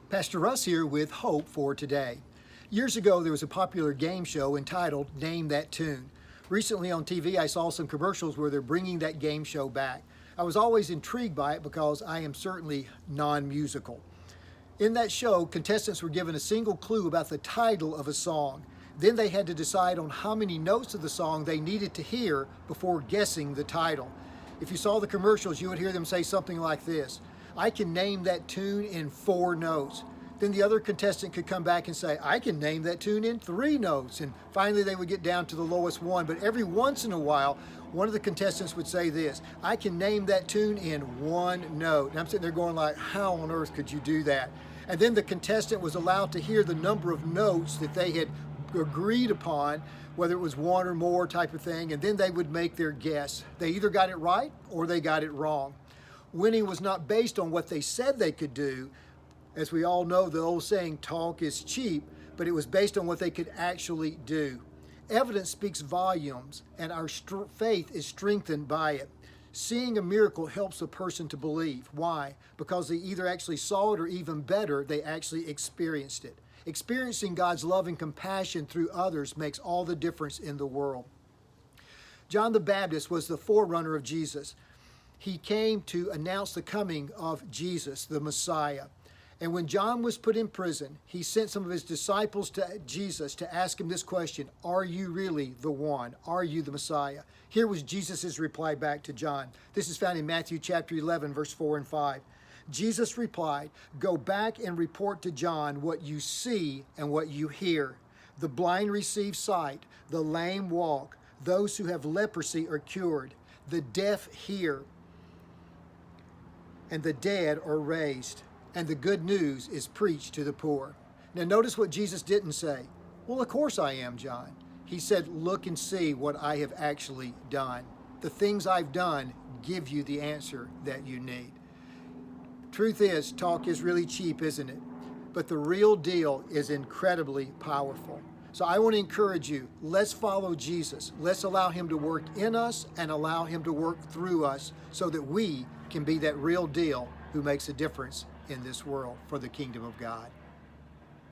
Pastor Russ here with Hope for Today. Years ago, there was a popular game show entitled Name That Tune. Recently on TV, I saw some commercials where they're bringing that game show back. I was always intrigued by it because I am certainly non-musical. In that show, contestants were given a single clue about the title of a song. Then they had to decide on how many notes of the song they needed to hear before guessing the title. If you saw the commercials, you would hear them say something like this: "I can name that tune in 4 notes." Then the other contestant could come back and say, "I can name that tune in 3 notes." And finally they would get down to the lowest one. But every once in a while, one of the contestants would say this: "I can name that tune in 1 note." And I'm sitting there going like, how on earth could you do that? And then the contestant was allowed to hear the number of notes that they had agreed upon, whether it was 1 or more type of thing, and then they would make their guess. They either got it right or they got it wrong. Winning was not based on what they said they could do. As we all know, the old saying, talk is cheap, but it was based on what they could actually do. Evidence speaks volumes, and our faith is strengthened by it. Seeing a miracle helps a person to believe. Why? Because they either actually saw it, or even better, they actually experienced it. Experiencing God's love and compassion through others makes all the difference in the world. John the Baptist was the forerunner of Jesus. He came to announce the coming of Jesus, the Messiah. And when John was put in prison, he sent some of his disciples to Jesus to ask him this question: "Are you really the one? Are you the Messiah?" Here was Jesus' reply back to John. This is found in Matthew chapter 11, verse 4 and 5. Jesus replied, "Go back and report to John what you see and what you hear. The blind receive sight, the lame walk, those who have leprosy are cured, the deaf hear, and the dead are raised, and the good news is preached to the poor." Now notice what Jesus didn't say. "Well, of course I am, John." He said, "Look and see what I have actually done. The things I've done give you the answer that you need." Truth is, talk is really cheap, isn't it? But the real deal is incredibly powerful. So I want to encourage you, let's follow Jesus. Let's allow him to work in us and allow him to work through us so that we can be that real deal who makes a difference in this world for the kingdom of God.